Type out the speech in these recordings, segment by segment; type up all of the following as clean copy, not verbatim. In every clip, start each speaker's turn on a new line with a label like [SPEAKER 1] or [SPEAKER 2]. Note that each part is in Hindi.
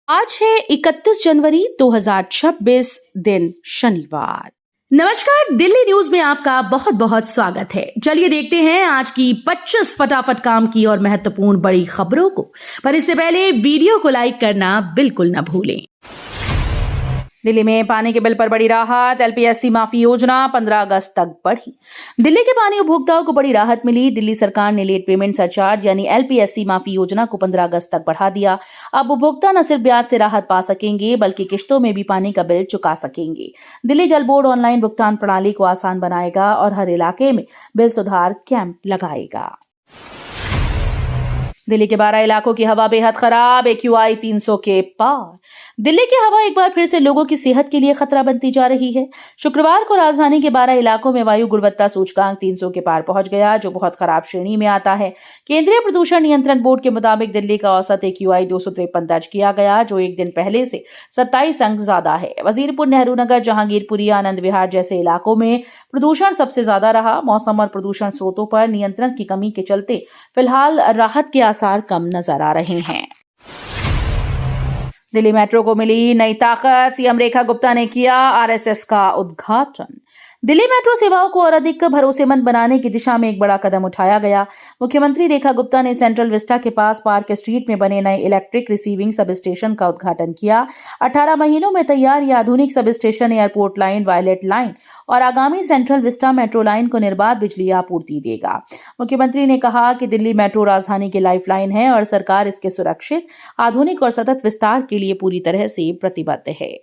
[SPEAKER 1] आज है 31 जनवरी 2026 दिन शनिवार। नमस्कार, दिल्ली न्यूज में आपका बहुत बहुत स्वागत है। चलिए देखते हैं आज की 25 फटाफट काम की और महत्वपूर्ण बड़ी खबरों को। पर इससे पहले वीडियो को लाइक करना बिल्कुल न भूलें। दिल्ली में पानी के बिल पर बड़ी राहत। एलपीएससी माफी योजना 15 अगस्त तक बढ़ी। दिल्ली के पानी उपभोक्ताओं को बड़ी राहत मिली। दिल्ली सरकार ने लेट पेमेंट सरचार्ज यानी एलपीएससी माफी योजना को 15 अगस्त तक बढ़ा दिया। अब उपभोक्ता न सिर्फ ब्याज से राहत पा सकेंगे बल्कि किश्तों में भी पानी का बिल चुका सकेंगे। दिल्ली जल बोर्ड ऑनलाइन भुगतान प्रणाली को आसान बनाएगा और हर इलाके में बिल सुधार कैंप लगाएगा। दिल्ली के 12 इलाकों की हवा बेहद खराब, एक्यूआई 300 के पार। दिल्ली की हवा एक बार फिर से लोगों की सेहत के लिए खतरा बनती जा रही है। शुक्रवार को राजधानी के 12 इलाकों में वायु गुणवत्ता सूचकांक 300 के पार पहुंच गया, जो बहुत खराब श्रेणी में आता है। केंद्रीय प्रदूषण नियंत्रण बोर्ड के मुताबिक दिल्ली का औसत एक्यूआई 253 दर्ज किया गया, जो एक दिन पहले से 27 अंक ज्यादा है। वजीरपुर, नेहरू नगर, जहांगीरपुरी, आनंद विहार जैसे इलाकों में प्रदूषण सबसे ज्यादा रहा। मौसम और प्रदूषण स्रोतों पर नियंत्रण की कमी के चलते फिलहाल राहत के आसार कम नजर आ रहे हैं। दिल्ली मेट्रो को मिली नई ताकत। सीएम रेखा गुप्ता ने किया आरएसएस का उद्घाटन। दिल्ली मेट्रो सेवाओं को और अधिक भरोसेमंद बनाने की दिशा में एक बड़ा कदम उठाया गया। मुख्यमंत्री रेखा गुप्ता ने सेंट्रल विस्टा के पास पार्क स्ट्रीट में बने नए इलेक्ट्रिक रिसीविंग सब स्टेशन का उद्घाटन किया। 18 महीनों में तैयार यह आधुनिक substation airport line, violet line और आगामी सेंट्रल विस्टा मेट्रो लाइन को निर्बाध बिजली आपूर्ति देगा। मुख्यमंत्री ने कहा कि दिल्ली मेट्रो राजधानी की लाइफलाइन है और सरकार इसके सुरक्षित, आधुनिक और सतत विस्तार के लिए पूरी तरह से प्रतिबद्ध है।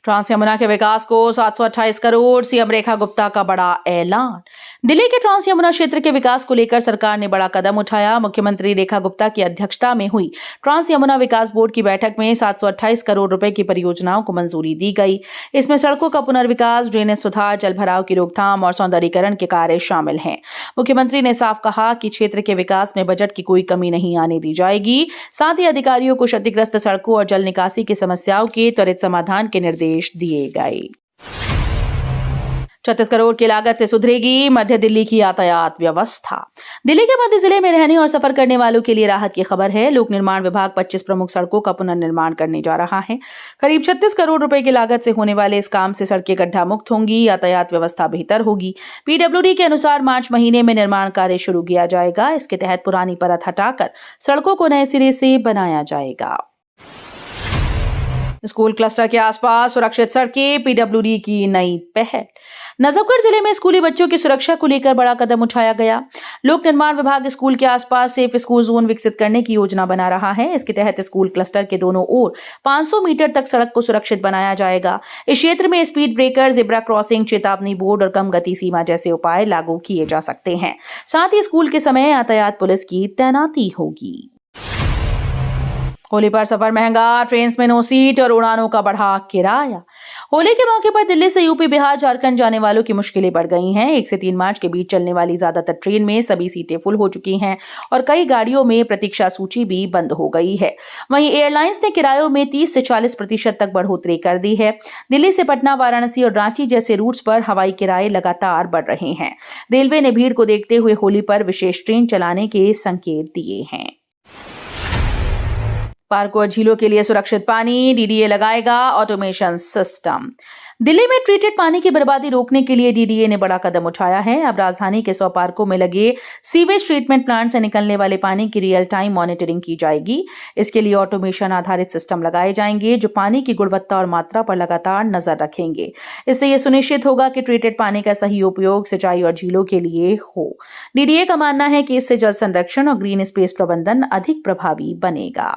[SPEAKER 1] ट्रांस यमुना के विकास को 728 करोड़, सीएम रेखा गुप्ता का बड़ा ऐलान। दिल्ली के ट्रांस यमुना क्षेत्र के विकास को लेकर सरकार ने बड़ा कदम उठाया। मुख्यमंत्री रेखा गुप्ता की अध्यक्षता में हुई ट्रांस यमुना विकास बोर्ड की बैठक में 728 करोड़ रुपए की परियोजनाओं को मंजूरी दी गई। इसमें सड़कों का पुनर्विकास, ड्रेनेज सुधार, जल भराव की रोकथाम और सौंदर्यीकरण के कार्य शामिल हैं। मुख्यमंत्री ने साफ कहा कि क्षेत्र के विकास में बजट की कोई कमी नहीं आने दी जाएगी। साथ ही अधिकारियों को क्षतिग्रस्त सड़कों और जल निकासी की समस्याओं के त्वरित समाधान के निर्देश दिए गए। 36 करोड़ की लागत से सुधरेगी मध्य दिल्ली की यातायात व्यवस्था। दिल्ली के मध्य जिले में रहने और सफर करने वालों के लिए राहत की खबर है। लोक निर्माण विभाग 25 प्रमुख सड़कों का पुनर्निर्माण करने जा रहा है। करीब 36 करोड़ रुपए की लागत से होने वाले इस काम से सड़कें गड्ढा मुक्त होंगी, यातायात व्यवस्था बेहतर होगी। पीडब्ल्यूडी के अनुसार मार्च महीने में निर्माण कार्य शुरू किया जाएगा। इसके तहत पुरानी परत हटाकर सड़कों को नए सिरे से बनाया जाएगा। स्कूल क्लस्टर के आसपास सुरक्षित सड़कें, पीडब्ल्यूडी की नई पहल। नजफगढ़ जिले में स्कूली बच्चों की सुरक्षा को लेकर बड़ा कदम उठाया गया। लोक निर्माण विभाग स्कूल के आसपास सेफ स्कूल जोन विकसित करने की योजना बना रहा है। इसके तहत स्कूल क्लस्टर के दोनों ओर 500 मीटर तक सड़क को सुरक्षित बनाया जाएगा। इस क्षेत्र में स्पीड ब्रेकर, जेब्रा क्रॉसिंग, चेतावनी बोर्ड और कम गति सीमा जैसे उपाय लागू किए जा सकते हैं। साथ ही स्कूल के समय यातायात पुलिस की तैनाती होगी। होली पर सफर महंगा, ट्रेन में नो सीट और उड़ानों का बढ़ा किराया। होली के मौके पर दिल्ली से यूपी, बिहार, झारखंड जाने वालों की मुश्किलें बढ़ गई हैं। 1 से 3 मार्च के बीच चलने वाली ज्यादातर ट्रेन में सभी सीटें फुल हो चुकी हैं और कई गाड़ियों में प्रतीक्षा सूची भी बंद हो गई है। वहीं एयरलाइंस ने किरायों में 30 से 40% तक बढ़ोतरी कर दी है। दिल्ली से पटना, वाराणसी और रांची जैसे रूट्स पर हवाई किराए लगातार बढ़ रहे हैं। रेलवे ने भीड़ को देखते हुए होली पर विशेष ट्रेन चलाने के संकेत दिए हैं। पार्कों और झीलों के लिए सुरक्षित पानी, डीडीए लगाएगा ऑटोमेशन सिस्टम। दिल्ली में ट्रीटेड पानी की बर्बादी रोकने के लिए डीडीए ने बड़ा कदम उठाया है। अब राजधानी के 100 पार्कों में लगे सीवेज ट्रीटमेंट प्लांट से निकलने वाले पानी की रियल टाइम मॉनिटरिंग की जाएगी। इसके लिए ऑटोमेशन आधारित सिस्टम लगाए जाएंगे जो पानी की गुणवत्ता और मात्रा पर लगातार नजर रखेंगे। इससे यह सुनिश्चित होगा कि ट्रीटेड पानी का सही उपयोग सिंचाई और झीलों के लिए हो। डीडीए का मानना है कि इससे जल संरक्षण और ग्रीन स्पेस प्रबंधन अधिक प्रभावी बनेगा।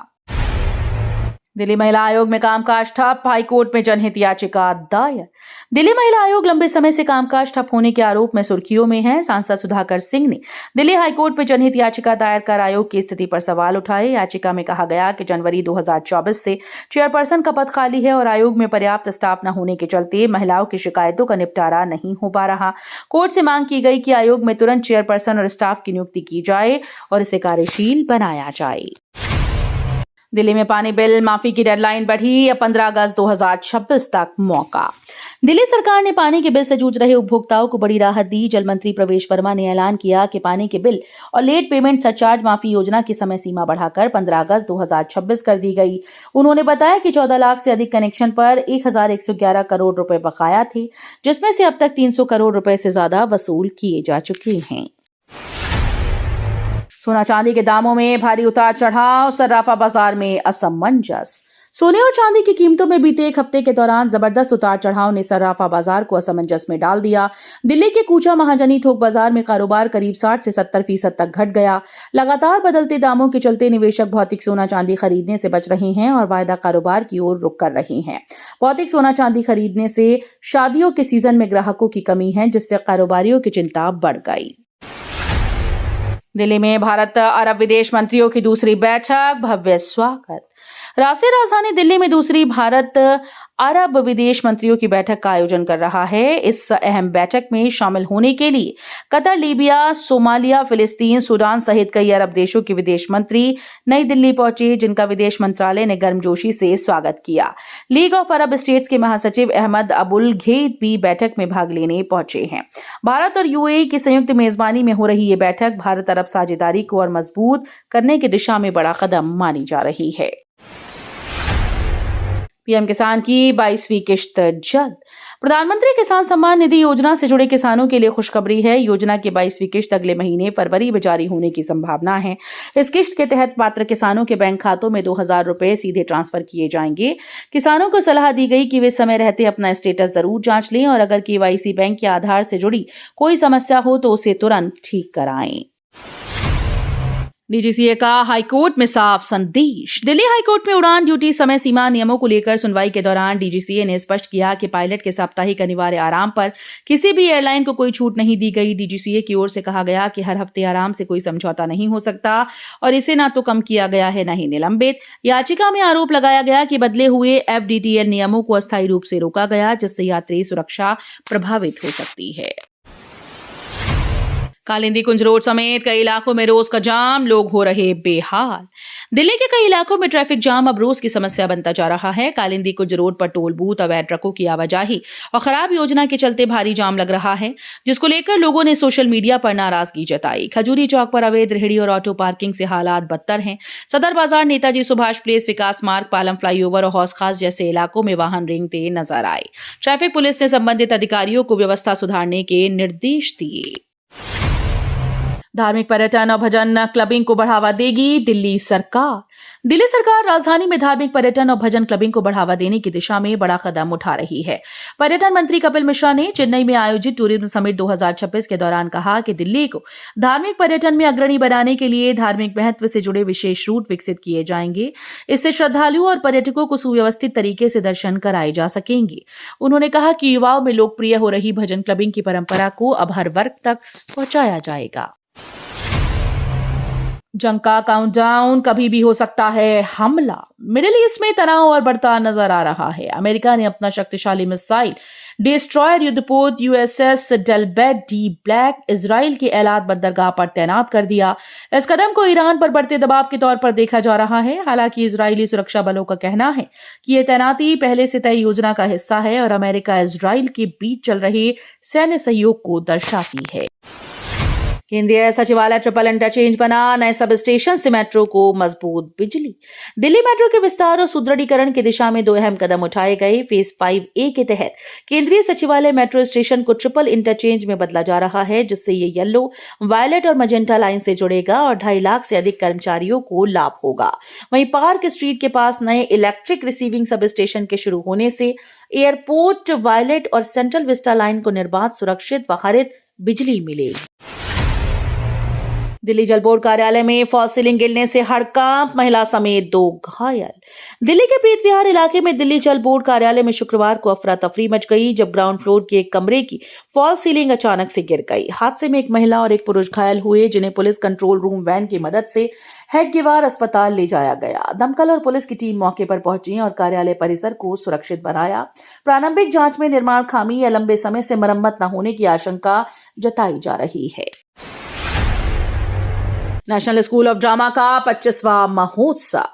[SPEAKER 1] दिल्ली महिला आयोग में कामकाज ठप, हाईकोर्ट में जनहित याचिका दायर। दिल्ली महिला आयोग लंबे समय से कामकाज ठप होने के आरोप में सुर्खियों में है। सांसद सुधाकर सिंह ने दिल्ली हाईकोर्ट में जनहित याचिका दायर कर आयोग की स्थिति पर सवाल उठाए। याचिका में कहा गया कि जनवरी 2024 से चेयरपर्सन का पद खाली है और आयोग में पर्याप्त स्टाफ न होने के चलते महिलाओं की शिकायतों का निपटारा नहीं हो पा रहा। कोर्ट से मांग की गई कि आयोग में तुरंत चेयरपर्सन और स्टाफ की नियुक्ति की जाए और इसे कार्यशील बनाया जाए। दिल्ली में पानी बिल माफी की डेडलाइन बढ़ी, अब 15 अगस्त 2026 तक मौका। दिल्ली सरकार ने पानी के बिल से जूझ रहे उपभोक्ताओं को बड़ी राहत दी। जल मंत्री प्रवेश वर्मा ने ऐलान किया कि पानी के बिल और लेट पेमेंट सरचार्ज माफी योजना की समय सीमा बढ़ाकर 15 अगस्त 2026 कर दी गई। उन्होंने बताया कि 14 लाख से अधिक कनेक्शन पर 1111 करोड़ रुपए बकाया थे, जिसमें से अब तक 300 करोड़ रुपए से ज्यादा वसूल किए जा चुके हैं। सोना चांदी के दामों में भारी उतार चढ़ाव, सर्राफा बाजार में असमंजस। सोने और चांदी की कीमतों में बीते एक हफ्ते के दौरान जबरदस्त उतार चढ़ाव ने सर्राफा बाजार को असमंजस में डाल दिया। दिल्ली के कूचा महाजनी थोक बाजार में कारोबार करीब 60 से 70% तक घट गया। लगातार बदलते दामों के चलते निवेशक भौतिक सोना चांदी खरीदने से बच रहे हैं और वायदा कारोबार की ओर रुख कर रहे हैं। भौतिक सोना चांदी खरीदने से शादियों के सीजन में ग्राहकों की कमी है, जिससे कारोबारियों की चिंता बढ़ गई। दिल्ली में भारत अरब विदेश मंत्रियों की दूसरी बैठक, भव्य स्वागत। राष्ट्रीय राजधानी दिल्ली में दूसरी भारत अरब विदेश मंत्रियों की बैठक का आयोजन कर रहा है। इस अहम बैठक में शामिल होने के लिए कतर, लीबिया, सोमालिया, फिलिस्तीन, सूडान सहित कई अरब देशों के विदेश मंत्री नई दिल्ली पहुंचे, जिनका विदेश मंत्रालय ने गर्मजोशी से स्वागत किया। लीग ऑफ अरब स्टेट्स के महासचिव अहमद अबुल घेत भी बैठक में भाग लेने पहुंचे हैं। भारत और यूएई की संयुक्त मेजबानी में हो रही ये बैठक भारत अरब साझेदारी को और मजबूत करने की दिशा में बड़ा कदम मानी जा रही है। पीएम किसान की 22वीं किश्त जल्द। प्रधानमंत्री किसान सम्मान निधि योजना से जुड़े किसानों के लिए खुशखबरी है। योजना की 22वीं किश्त अगले महीने फरवरी में जारी होने की संभावना है। इस किश्त के तहत पात्र किसानों के बैंक खातों में 2000 रुपए सीधे ट्रांसफर किए जाएंगे। किसानों को सलाह दी गई कि वे समय रहते अपना स्टेटस जरूर जांच लें और अगर केवाईसी बैंक या आधार से जुड़ी कोई समस्या हो तो उसे तुरंत ठीक कराएं। डीजीसीए का हाईकोर्ट में साफ संदेश। दिल्ली हाईकोर्ट में उड़ान ड्यूटी समय सीमा नियमों को लेकर सुनवाई के दौरान डीजीसीए ने स्पष्ट किया कि पायलट के साप्ताहिक अनिवार्य आराम पर किसी भी एयरलाइन को कोई छूट नहीं दी गई। डीजीसीए की ओर से कहा गया कि हर हफ्ते आराम से कोई समझौता नहीं हो सकता और इसे ना तो कम किया गया है, न ही निलंबित। याचिका में आरोप लगाया गया कि बदले हुए एफडीटीएल नियमों को अस्थायी रूप से रोका गया, जिससे यात्री सुरक्षा प्रभावित हो सकती है। कालिंदी कुंज रोड समेत कई इलाकों में रोज का जाम, लोग हो रहे बेहाल। दिल्ली के कई इलाकों में ट्रैफिक जाम अब रोज की समस्या बनता जा रहा है। कालिंदी कुंज रोड पर टोल बूथ, अवैध ट्रकों की आवाजाही और खराब योजना के चलते भारी जाम लग रहा है, जिसको लेकर लोगों ने सोशल मीडिया पर नाराजगी जताई। खजूरी चौक पर अवैध रेहड़ी और ऑटो पार्किंग से हालात बदतर हैं। सदर बाजार, नेताजी सुभाष प्लेस, विकास मार्ग, पालम फ्लाईओवर और हौस खास जैसे इलाकों में वाहन रेंगते नजर आए। ट्रैफिक पुलिस ने संबंधित अधिकारियों को व्यवस्था सुधारने के निर्देश दिए। धार्मिक पर्यटन और भजन क्लबिंग को बढ़ावा देगी दिल्ली सरकार। दिल्ली सरकार राजधानी में धार्मिक पर्यटन और भजन क्लबिंग को बढ़ावा देने की दिशा में बड़ा कदम उठा रही है। पर्यटन मंत्री कपिल मिश्रा ने चेन्नई में आयोजित टूरिज्म समिट 2026 के दौरान कहा कि दिल्ली को धार्मिक पर्यटन में अग्रणी बनाने के लिए धार्मिक महत्व से जुड़े विशेष रूट विकसित किए जाएंगे। इससे श्रद्धालुओं और पर्यटकों को सुव्यवस्थित तरीके से दर्शन कराए जा सकेंगे। उन्होंने कहा कि युवाओं में लोकप्रिय हो रही भजन क्लबिंग की परंपरा को अब हर वर्ग तक पहुंचाया जाएगा। जंग का काउंटडाउन, कभी भी हो सकता है हमला। मिडिल ईस्ट में तनाव और बढ़ता नजर आ रहा है। अमेरिका ने अपना शक्तिशाली मिसाइल डिस्ट्रॉयर युद्धपोत यूएसएस डेलबेट डी ब्लैक इजराइल के एलाद बंदरगाह पर तैनात कर दिया। इस कदम को ईरान पर बढ़ते दबाव के तौर पर देखा जा रहा है। हालांकि इजरायली सुरक्षा बलों का कहना है कि यह तैनाती पहले से तय योजना का हिस्सा है और अमेरिका इजराइल के बीच चल रहे सैन्य सहयोग को दर्शाती है। केंद्रीय सचिवालय ट्रिपल इंटरचेंज बना, नए सब स्टेशन से मेट्रो को मजबूत बिजली। दिल्ली मेट्रो के विस्तार और सुदृढ़ीकरण की दिशा में दो अहम कदम उठाए गए। फेज 5A के तहत केंद्रीय सचिवालय मेट्रो स्टेशन को ट्रिपल इंटरचेंज में बदला जा रहा है, जिससे ये येलो, वायलेट और मजेंटा लाइन से जुड़ेगा और 2.5 लाख से अधिक कर्मचारियों को लाभ होगा। वहीं पार्क स्ट्रीट के पास नए इलेक्ट्रिक रिसीविंग सब स्टेशन के शुरू होने से एयरपोर्ट, वायलेट और सेंट्रल विस्टा लाइन को निर्बाध, सुरक्षित व हरित बिजली मिलेगी। दिल्ली जल बोर्ड कार्यालय में फॉल्स सीलिंग गिरने से हड़कंप, महिला समेत 2 घायल। दिल्ली के प्रीत विहार इलाके में दिल्ली जल बोर्ड कार्यालय में शुक्रवार को अफरा तफरी मच गई, जब ग्राउंड फ्लोर के एक कमरे की फॉल्स सीलिंग अचानक से गिर गई। हादसे में एक महिला और एक पुरुष घायल हुए, जिन्हें पुलिस कंट्रोल रूम वैन की मदद से हेडगेवार अस्पताल ले जाया गया। दमकल और पुलिस की टीम मौके पर पहुंची और कार्यालय परिसर को सुरक्षित बनाया। प्रारंभिक जांच में निर्माण खामी या लंबे समय से मरम्मत न होने की आशंका जताई जा रही है। नेशनल स्कूल ऑफ ड्रामा का 25वां महोत्सव।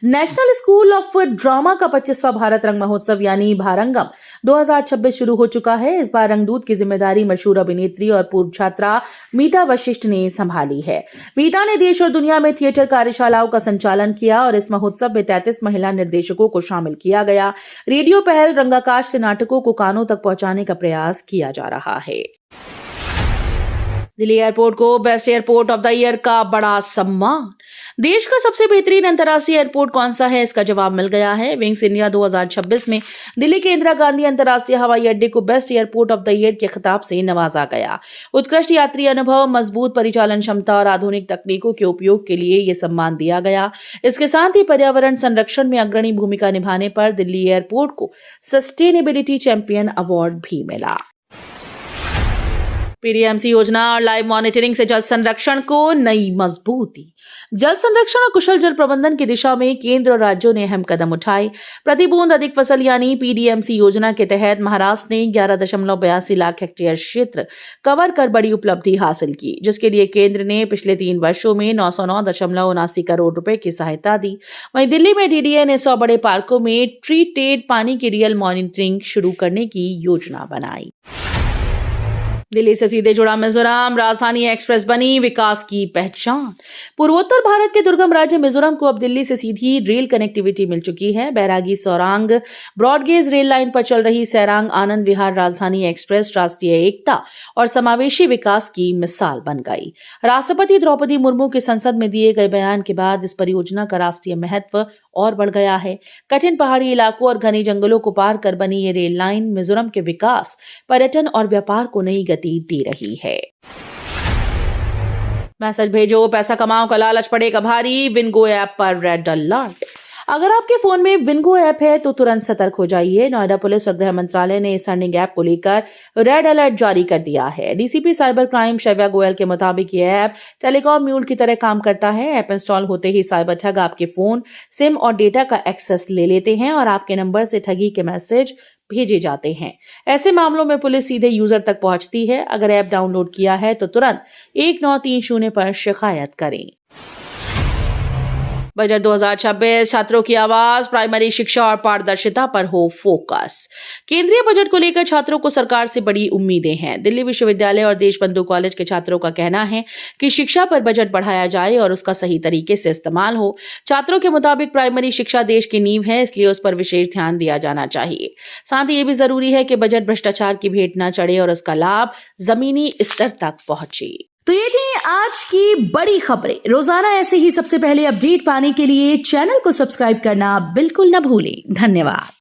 [SPEAKER 1] नेशनल स्कूल ऑफ ड्रामा का 25वां भारत रंग महोत्सव यानी भारंगम 2026 शुरू हो चुका है। इस बार रंगदूत की जिम्मेदारी मशहूर अभिनेत्री और पूर्व छात्रा मीता वशिष्ठ ने संभाली है। मीता ने देश और दुनिया में थिएटर कार्यशालाओं का संचालन किया और इस महोत्सव में 33 महिला निर्देशकों को शामिल किया गया। रेडियो पहल रंगाकाश से नाटकों को कानों तक पहुंचाने का प्रयास किया जा रहा है। दिल्ली एयरपोर्ट को best airport of the year का बड़ा सम्मान। देश का सबसे बेहतरीन अंतर्राष्ट्रीय एयरपोर्ट कौन सा है, इसका जवाब मिल गया है। विंग्स इंडिया 2026 में दिल्ली के इंदिरा गांधी अंतर्राष्ट्रीय हवाई अड्डे को best airport of the year के खिताब से नवाजा गया। उत्कृष्ट यात्री अनुभव, मजबूत परिचालन क्षमता और आधुनिक तकनीकों के उपयोग के लिए यह सम्मान दिया गया। इसके साथ ही पर्यावरण संरक्षण में अग्रणी भूमिका निभाने पर दिल्ली एयरपोर्ट को सस्टेनेबिलिटी चैंपियन अवार्ड भी मिला। पीडीएमसी योजना और लाइव मॉनिटरिंग से जल संरक्षण को नई मजबूती। जल संरक्षण और कुशल जल प्रबंधन की दिशा में केंद्र और राज्यों ने अहम कदम उठाए। प्रति बूंद अधिक फसल यानी पीडीएमसी योजना के तहत महाराष्ट्र ने 11.82 लाख हेक्टेयर क्षेत्र कवर कर बड़ी उपलब्धि हासिल की, जिसके लिए केंद्र ने पिछले 3 वर्षों में 909.79 करोड़ रुपए की सहायता दी। वहीं दिल्ली में डीडीए ने 100 बड़े पार्कों में ट्रीटेड पानी की रियल मॉनिटरिंग शुरू करने की योजना बनाई। दिल्ली से सीधे जुड़ा मिजोरम, राजधानी एक्सप्रेस बनी विकास की पहचान। पूर्वोत्तर भारत के दुर्गम राज्य मिजोरम को अब दिल्ली से सीधी रेल कनेक्टिविटी मिल चुकी है। बैरागी सोरांग ब्रॉडगेज रेल लाइन पर चल रही सैरांग आनंद विहार राजधानी एक्सप्रेस राष्ट्रीय एकता और समावेशी विकास की मिसाल बन गई। राष्ट्रपति द्रौपदी मुर्मू के संसद में दिए गए बयान के बाद इस परियोजना का राष्ट्रीय महत्व और बढ़ गया है। कठिन पहाड़ी इलाकों और घने जंगलों को पार कर बनी ये रेल लाइन मिजोरम के विकास, पर्यटन और व्यापार को नई गति दे रही है। मैसेज भेजो, पैसा कमाओ का लालच पड़ेगा भारी। विंगो ऐप पर रेड अलर्ट। अगर आपके फोन में विंगो ऐप है तो तुरंत सतर्क हो जाइए। नोएडा पुलिस और गृह मंत्रालय ने इस अर्निंग ऐप को लेकर रेड अलर्ट जारी कर दिया है। DCP cyber crime Shaivya Goyal के मुताबिक ये ऐप टेलीकॉम म्यूल की तरह काम करता है। ऐप इंस्टॉल होते ही साइबर ठग आपके फोन, सिम और डेटा का एक्सेस ले लेते हैं और आपके नंबर से ठगी के मैसेज भेजे जाते हैं। ऐसे मामलों में पुलिस सीधे यूजर तक पहुंचती है। अगर ऐप डाउनलोड किया है तो तुरंत 1930 पर शिकायत करें। बजट 2026 छात्रों की आवाज, प्राइमरी शिक्षा और पारदर्शिता पर हो फोकस। केंद्रीय बजट को लेकर छात्रों को सरकार से बड़ी उम्मीदें हैं। दिल्ली विश्वविद्यालय और देशबंधु कॉलेज के छात्रों का कहना है कि शिक्षा पर बजट बढ़ाया जाए और उसका सही तरीके से इस्तेमाल हो। छात्रों के मुताबिक प्राइमरी शिक्षा देश की नींव है, इसलिए उस पर विशेष ध्यान दिया जाना चाहिए। साथ ही ये भी जरूरी है कि बजट भ्रष्टाचार की भेंट न चढ़े और उसका लाभ जमीनी स्तर तक पहुंचे। तो ये थी आज की बड़ी खबरें। रोजाना ऐसे ही सबसे पहले अपडेट पाने के लिए चैनल को सब्सक्राइब करना बिल्कुल न भूलें। धन्यवाद।